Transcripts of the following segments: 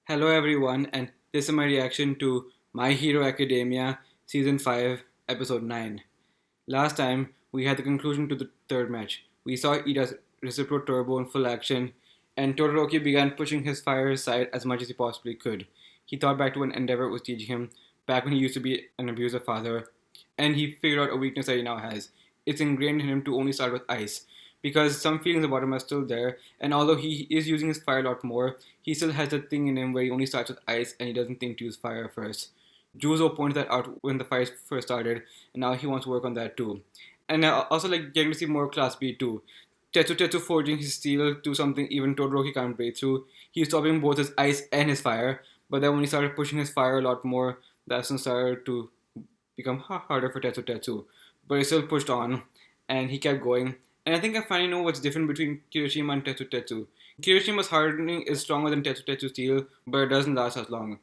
Hello everyone, and this is my reaction to My Hero Academia Season 5, Episode 9. Last time, we had the conclusion to the third match. We saw Ida's Reciprocal Turbo in full action, and Todoroki began pushing his fire aside as much as he possibly could. He thought back to when Endeavor was teaching him, back when he used to be an abusive father, and he figured out a weakness that he now has. It's ingrained in him to only start with ice, because some feelings about him are still there, and although he is using his fire a lot more, he still has that thing in him where he only starts with ice and he doesn't think to use fire first. Juzo pointed that out when the fight first started, and now he wants to work on that too. And I also like getting to see more Class B too. Tetsu forging his steel to something even Todoroki can't break through. He's stopping both his ice and his fire, but then when he started pushing his fire a lot more, that's when it started to become harder for Tetsu. But he still pushed on, and he kept going. And I think I finally know what's different between Kirishima and Tetsu. Kirishima's hardening is stronger than Tetsu steel, but it doesn't last as long.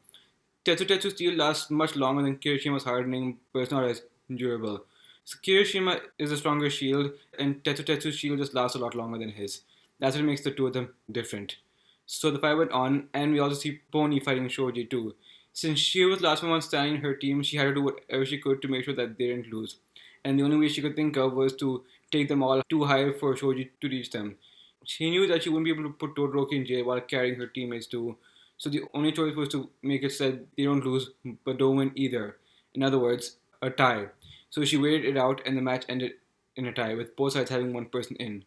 Tetsu steel lasts much longer than Kirishima's hardening, but it's not as durable. So Kirishima is a stronger shield, and Tetsu's shield just lasts a lot longer than his. That's what makes the two of them different. So the fight went on, and we also see Pony fighting Shoji too. Since she was the last one standing in her team, she had to do whatever she could to make sure that they didn't lose. And the only way she could think of was to take them all too high for Shoji to reach them. She knew that she wouldn't be able to put Todoroki in jail while carrying her teammates too, so the only choice was to make it so that they don't lose but don't win either. In other words, a tie. So she waited it out and the match ended in a tie with both sides having one person in.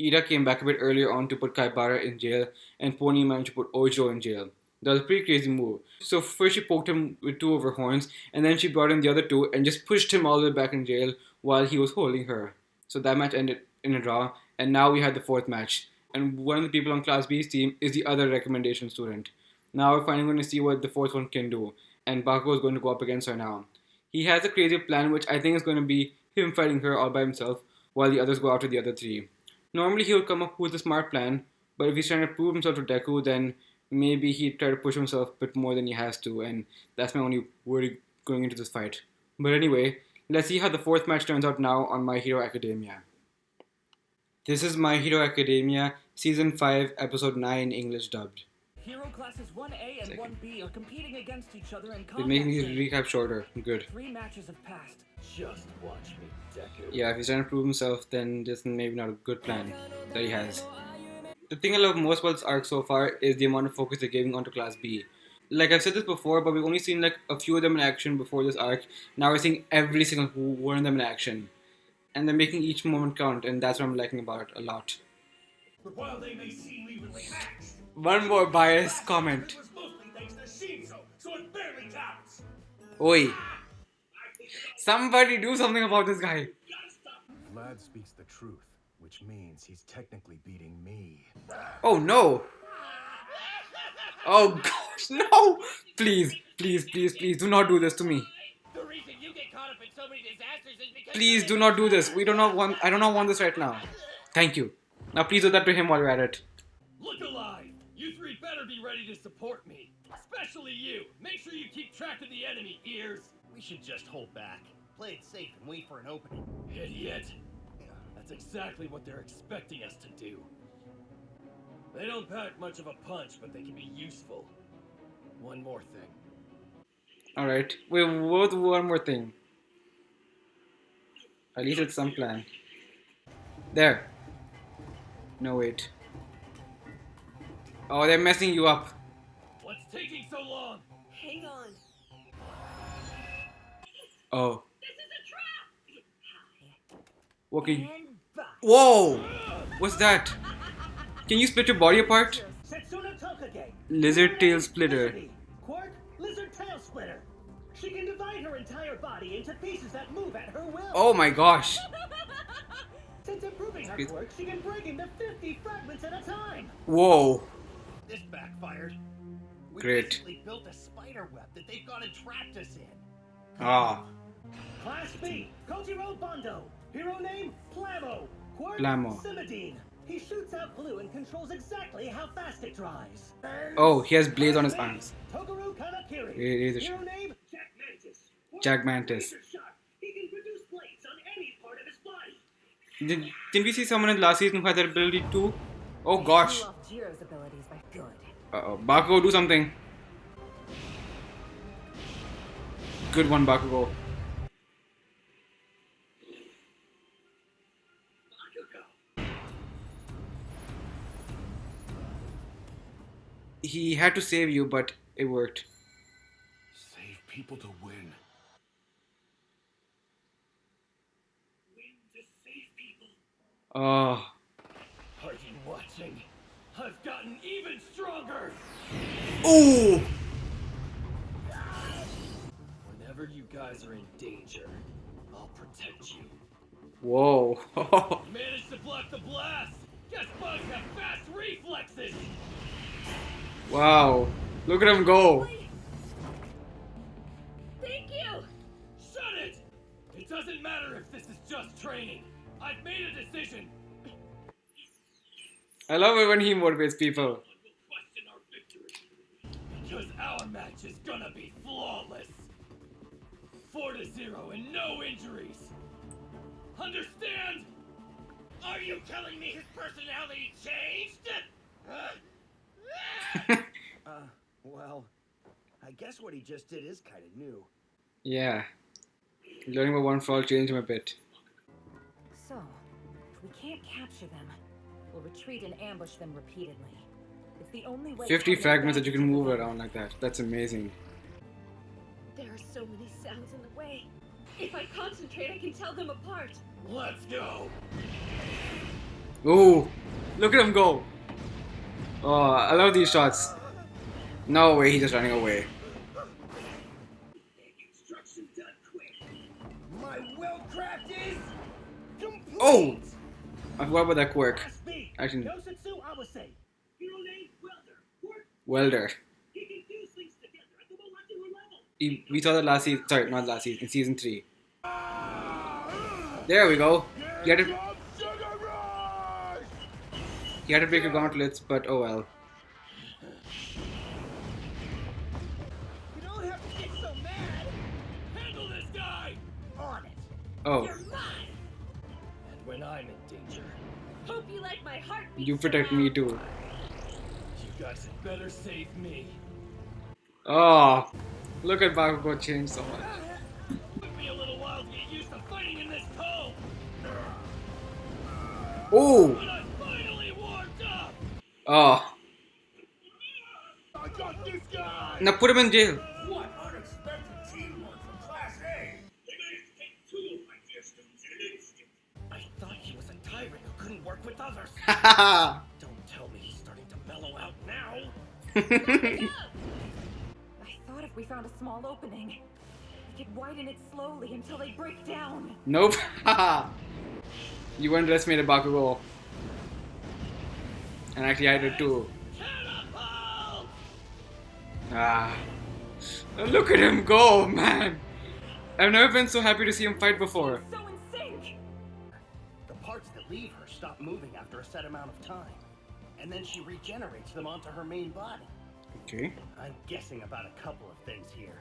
Ida came back a bit earlier on to put Kaibara in jail and Pony managed to put Ojo in jail. That was a pretty crazy move. So first she poked him with two of her horns and then she brought in the other two and just pushed him all the way back in jail while he was holding her. So that match ended in a draw and now we had the fourth match. And one of the people on Class B's team is the other recommendation student. Now we're finally going to see what the fourth one can do. And Bakugo is going to go up against her now. He has a crazy plan which I think is going to be him fighting her all by himself while the others go after the other three. Normally he would come up with a smart plan, but if he's trying to prove himself to Deku, then maybe he'd try to push himself a bit more than he has to, and that's my only worry going into this fight. But anyway, let's see how the fourth match turns out now on My Hero Academia. This is My Hero Academia, Season 5, Episode 9, English dubbed. Hero classes 1A and 1B are competing against each other in It makes these recap shorter. Good. 3 matches have passed. Just watch me, Deku. Yeah, if he's trying to prove himself, then this is maybe not a good plan that he has. The thing I love most about this arc so far is the amount of focus they're giving onto Class B. Like I've said this before, but we've only seen like a few of them in action before this arc. Now we're seeing every single one of them in action. And they're making each moment count, and that's what I'm liking about it a lot. But while they may seem evenly matched, One more biased comment. it was mostly thanks to Shinzo, so it barely counts. Oi. I think Somebody do something about this guy. you gotta stop. Vlad speaks the truth, which means he's technically beating me. Oh no. Oh gosh, no. Please, please, please, please do not do this to me. The reason you get caught up in so many disasters is because Please do not do this. I do not want this right now. Thank you. Now please do that to him while you're at it. Look alive! You three better be ready to support me. Especially you. Make sure you keep track of the enemy, Ears. We should just hold back. Play it safe and wait for an opening. Idiot. That's exactly what they're expecting us to do. They don't pack much of a punch, but they can be useful. One more thing. Alright. Wait, what one more thing? At least it's some plan. There. No, wait. Oh, they're messing you up. What's taking so long? Hang on. Oh. This is a trap! Okay. And back. Whoa! What's that? Can you split your body apart? Setsuna Tokage. Lizard tail splitter. Quark, lizard tail splitter. She can divide her entire body into pieces that move at her will. Oh my gosh. Since improving her quirk, she can break into 50 fragments at a time. Whoa. This backfired. We Great. basically built a spider web that they've gone and trapped us in. Ah. Class B, Kochiro Bondo. Hero name, Plamo. Quirk, Plamo. Simidine. He shoots out blue and controls exactly how fast it dries. Oh, he has blades on his arms. Togaru Kanakiri. He is a Hero name, Jack Mantis. Jack Mantis. Laser shot. He can produce blades on any part of his body. Didn't we see someone in last season who had that ability too? Oh gosh. Blew off Jiro's abilities by good. Uh-oh. Bakugo, do something. Good one, Bakugo. Bakugo. He had to save you, but it worked. Save people to win. Win to save people. Oh, Are you watching? I've gotten even stronger! ooh! Whenever you guys are in danger, I'll protect you. Whoa! Managed to block the blast! Guess bugs have fast reflexes! Wow! Look at him go! Thank you! Shut it! It doesn't matter if this is just training. I've made a decision. I love it when he motivates people. No one will question our victory. Because our match is gonna be flawless. 4-0 and no injuries. Understand? Are you telling me his personality changed? Well, I guess what he just did is kind of new. Yeah. Learning about one fall changed him a bit. So, if we can't capture them, we'll retreat and ambush them repeatedly. It's the only way. 50 Kaido fragments that Banks you can took move us out. around like that. That's amazing. There are so many sounds in the way. If I concentrate, I can tell them apart. Let's go. Ooh! Look at him go! Oh, I love these shots. No way, he's just running away. Instruction done quick. My will-craft is complete! Oh! I forgot about that quirk. That's me. Actually- Yosetsu Awase. Hero named Welder. Work. Welder. He can do things together at the molecular level. We saw that last season. Sorry, not last season. In season 3. There we go. He had to break your gauntlets, but oh well. You don't have to get so mad! Handle this guy. On it! Oh, You're mine! And when I'm in danger, Hope you like my heartbeat. you protect me too. you guys had better save me. Oh, look at Bakugo change so much. Took me a little while to get used to fighting in this cold, Oh, but I'm finally warmed up. oh. I got this guy! Now put him in jail. What unexpected teamwork from Class A! They managed to take 2 of my fear stones in an instant. I thought he was a tyrant who couldn't work with others. Haha. Don't tell me he's starting to mellow out now. I thought if we found a small opening, we could widen it slowly until they break down. Nope. Haha. You underestimated Bakugo. And actually I did too. Catapult! Ah. Look at him go, man. I've never been so happy to see him fight before. So in sync. The parts that leave her stop moving after a set amount of time. And then she regenerates them onto her main body. Okay. I'm guessing about a couple of things here.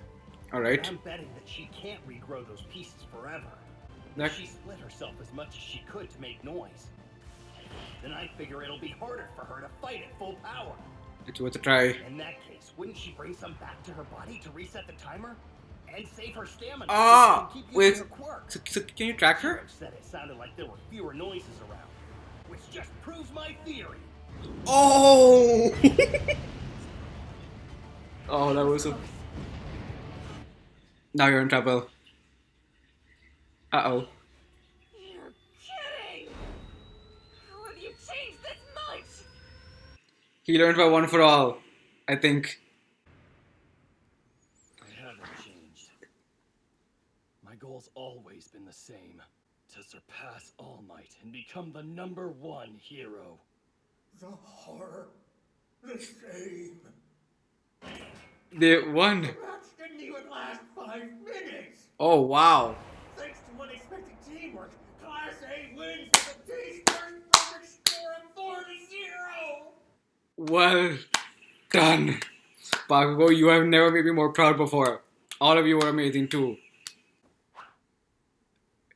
Alright. I'm betting that she can't regrow those pieces forever. That- She split herself as much as she could to make noise. Then I figure it'll be harder for her to fight at full power. It's worth a try. In that case, wouldn't she bring some back to her body to reset the timer? And save her stamina Ah, so she can keep wait. using her quirk? So can you track her? Terrence said it sounded like there were fewer noises around, which just proves my theory. Oh! Oh, that was a... Now you're in trouble. Uh-oh. You're kidding! How have you changed this much? He learned by one for all, I think. I haven't changed. My goal's always been the same. To surpass All Might and become the #1 hero. The horror, the shame. They won. Match didn't even last 5 minutes. Oh, wow. Thanks to unexpected teamwork, Class A wins with a team's first perfect score of 4-0. Well done. Bakugo, you have never made me more proud before. All of you were amazing too.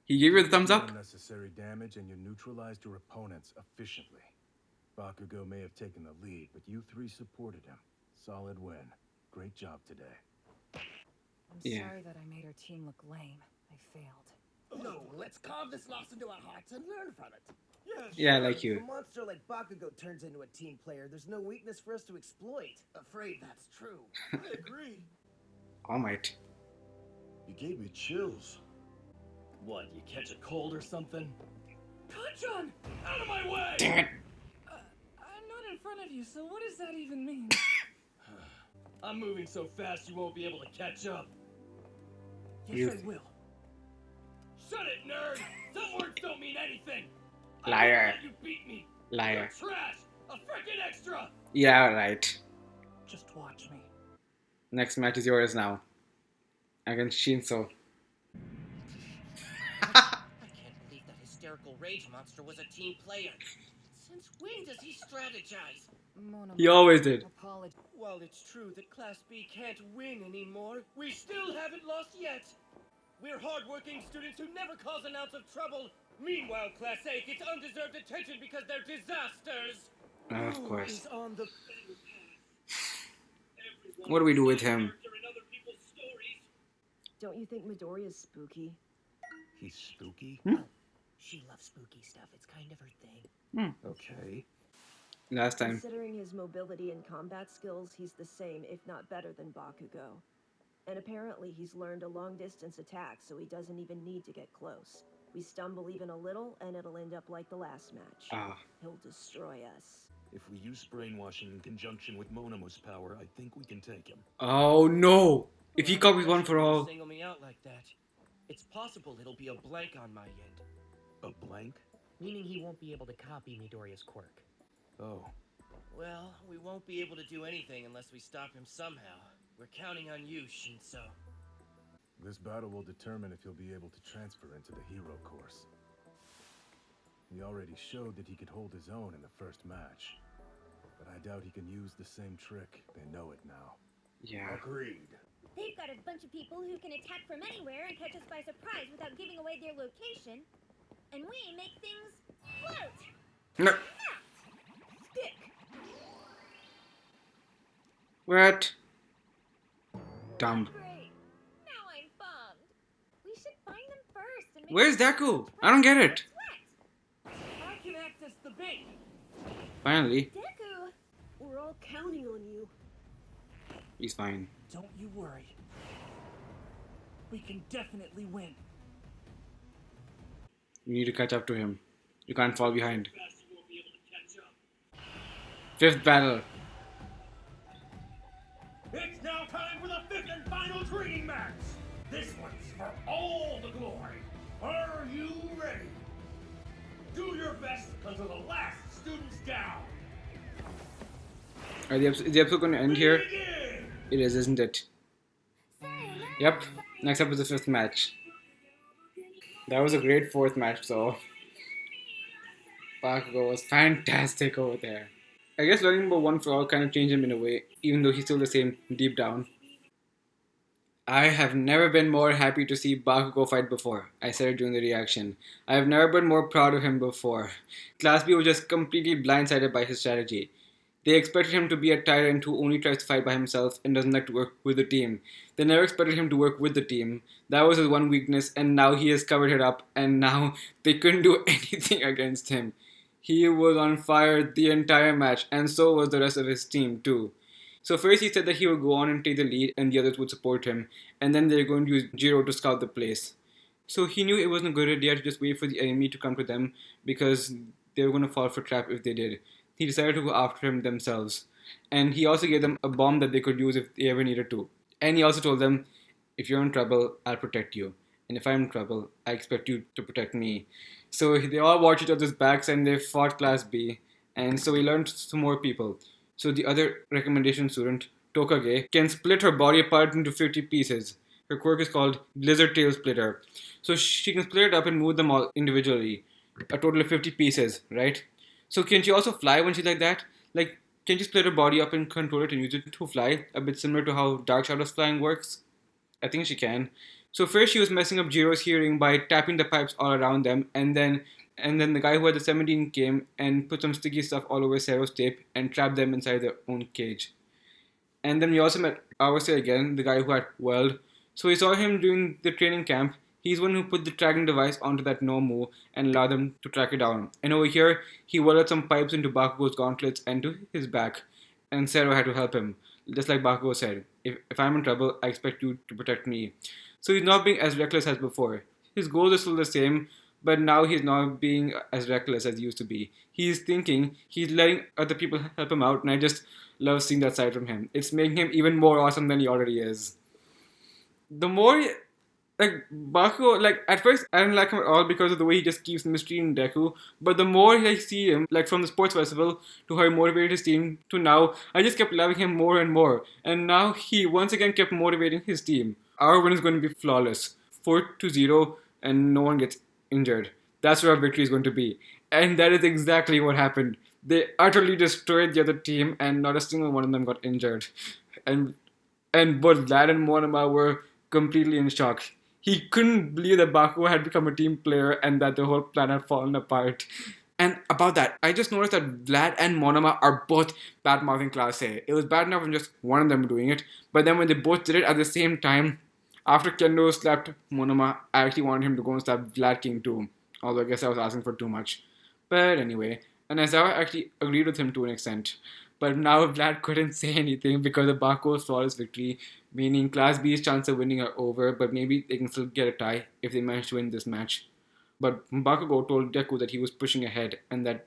He gave you the thumbs up? Unnecessary damage and you neutralized your opponents efficiently. Bakugo may have taken the lead, but you 3 supported him. Solid win. Great job today. I'm Yeah. sorry that I made our team look lame. I failed. No, let's carve this loss into our hearts and learn from it. Yeah, like If you. a monster like Bakugo turns into a team player, there's no weakness for us to exploit. Afraid that's true. I agree. All might. You gave me chills. What, you catch a cold or something? Kanchan! Out of my way! Damn it. I'm not in front of you, so what does that even mean? I'm moving so fast you won't be able to catch up. You- Yes, I will. Shut it, nerd! Some words don't mean anything! I Liar. won't let you beat me! Liar. You're trash! A freaking extra! Yeah, right. Just watch me. Next match is yours now. Against Shinso. I can't believe that hysterical rage monster was a team player. Since when does he strategize? Mona, He always did. apologize. While it's true that Class B can't win anymore, we still haven't lost yet. We're hardworking students who never cause an ounce of trouble. Meanwhile, Class A gets undeserved attention because they're disasters. Of course. Who is on the... What do we do with him? Don't you think Midori is spooky? He's spooky? She loves spooky stuff. It's kind of her thing. Okay. Last time. Considering his mobility and combat skills, he's the same, if not better than Bakugo. And apparently he's learned a long-distance attack, so he doesn't even need to get close. We stumble even a little, and it'll end up like the last match. Ah. He'll destroy us. If we use brainwashing in conjunction with Monomo's power, I think we can take him. Oh no! If he Well, copies one for don't all. single me out like that. It's possible it'll be a blank on my end. A blank? Meaning he won't be able to copy Midoriya's quirk. Oh. Well, we won't be able to do anything unless we stop him somehow. We're counting on you, Shinso. This battle will determine if he'll be able to transfer into the hero course. He already showed that he could hold his own in the first match. But I doubt he can use the same trick. They know it now. Yeah. Agreed. They've got a bunch of people who can attack from anywhere and catch us by surprise without giving away their location. And we make things float. No. Stick. What? Dumb. Great. Now I'm bummed. We should find them first and make Where's Deku? I don't get it. I can act as the bait. Finally, Deku. We're all counting on you. he's fine. Don't you worry. We can definitely win. You need to catch up to him. You can't fall behind. Fast you won't be able to catch up. Fifth battle. It's now time for the fifth and final training match. This one's for all the glory. Are you ready? Do your best until the last student's down. Is the episode going to end here? Begin! It is, isn't it? Yep. Next up is the fifth match. That was a great fourth match, though. Bakugo was fantastic over there. I guess learning about One for All kind of changed him in a way, even though he's still the same deep down. I have never been more happy to see Bakugo fight before. I said it during the reaction. I have never been more proud of him before. Class B was just completely blindsided by his strategy. They expected him to be a tyrant who only tries to fight by himself and doesn't like to work with the team. They never expected him to work with the team. That was his one weakness, and now he has covered it up, and now they couldn't do anything against him. He was on fire the entire match, and so was the rest of his team too. So first he said that he would go on and take the lead and the others would support him, and then they were going to use Jiro to scout the place. So he knew it wasn't a good idea to just wait for the enemy to come to them because they were going to fall for a trap if they did. He decided to go after him themselves. And he also gave them a bomb that they could use if they ever needed to. And he also told them, if you're in trouble, I'll protect you. And if I'm in trouble, I expect you to protect me. So they all watched each other's backs and they fought Class B. And so we learned some more people. So the other recommendation student, Tokage, can split her body apart into 50 pieces. Her quirk is called Blizzard Tail Splitter. So she can split it up and move them all individually. A total of 50 pieces, right? So can she also fly when she's like that? Like, can she split her body up and control it and use it to fly? A bit similar to how Dark Shadow's flying works? I think she can. So first she was messing up Jiro's hearing by tapping the pipes all around them, and then the guy who had the 17 came and put some sticky stuff all over Sero's tape and trapped them inside their own cage. And then we also met Awase again, the guy who had Weld. So we saw him during the training camp. He's one who put the tracking device onto that Nomu and allowed them to track it down. And over here, he welded some pipes into Bakugo's gauntlets and to his back, and Zero had to help him. Just like Bakugo said, if I'm in trouble, I expect you to protect me. So he's not being as reckless as before. His goals are still the same, but now he's not being as reckless as he used to be. He's thinking, he's letting other people help him out, and I just love seeing that side from him. It's making him even more awesome than he already is. The more, like, Bakugo, like, at first I didn't like him at all because of the way he just keeps mistreating Deku, but the more I see him, like from the sports festival to how he motivated his team to now, I just kept loving him more and more. And now he once again kept motivating his team. Our win is going to be flawless. 4-0, and no one gets injured. That's where our victory is going to be. And that is exactly what happened. They utterly destroyed the other team, and not a single one of them got injured. And both Vlad and Monoma were completely in shock. He couldn't believe that Bakugo had become a team player and that the whole plan had fallen apart. And about that, I just noticed that Vlad and Monoma are both bad-mouthing Class A. It was bad enough when just one of them doing it, but then when they both did it at the same time, after Kendo slapped Monoma, I actually wanted him to go and slap Vlad King too. Although I guess I was asking for too much. But anyway, and Aizawa actually agreed with him to an extent. But now Vlad couldn't say anything because of Bakugo's flawless victory, meaning Class B's chance of winning are over, but maybe they can still get a tie if they manage to win this match. But Bakugo told Deku that he was pushing ahead and that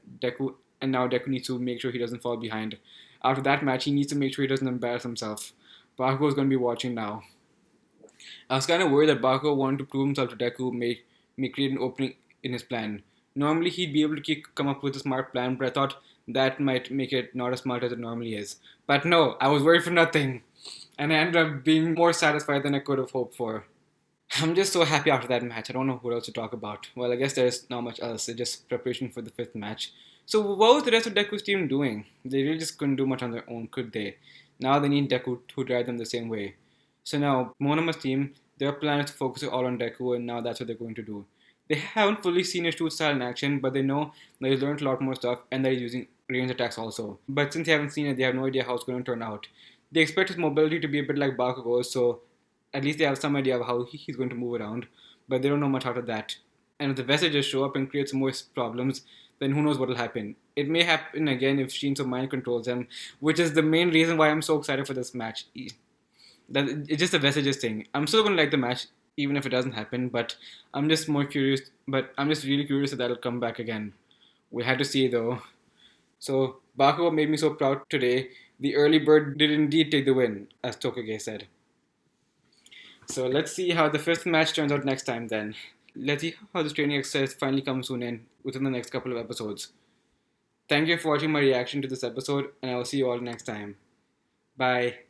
now Deku needs to make sure he doesn't fall behind. After that match, he needs to make sure he doesn't embarrass himself. Bakugo's going to be watching now. I was kind of worried that Bakugo wanted to prove himself to Deku may create an opening in his plan. Normally he'd be able to come up with a smart plan, but I thought that might make it not as smart as it normally is. But no, I was worried for nothing. And I ended up being more satisfied than I could have hoped for. I'm just so happy after that match. I don't know what else to talk about. Well, I guess there's not much else. It's just preparation for the 5th match. So what was the rest of Deku's team doing? They really just couldn't do much on their own, could they? Now they need Deku to drive them the same way. So now, Monoma's team, their plan is to focus all on Deku, and now that's what they're going to do. They haven't fully seen his shoot style in action, but they know that he's learned a lot more stuff and that he's using range attacks also. But since they haven't seen it, they have no idea how it's going to turn out. They expect his mobility to be a bit like Bakugo's, so at least they have some idea of how he's going to move around, but they don't know much after that. And if the Vestiges show up and create some more problems, then who knows what will happen. It may happen again if Shinso mind controls them, which is the main reason why I'm so excited for this match. It's just a Vestiges thing. I'm still going to like the match, even if it doesn't happen, but I'm just really curious if that'll come back again. We had to see though. So, Bakugo made me so proud today. The early bird did indeed take the win, as Tokage said. So let's see how the 5th match turns out next time then. Let's see how this training exercise finally comes to an end within the next couple of episodes. Thank you for watching my reaction to this episode, and I will see you all next time. Bye.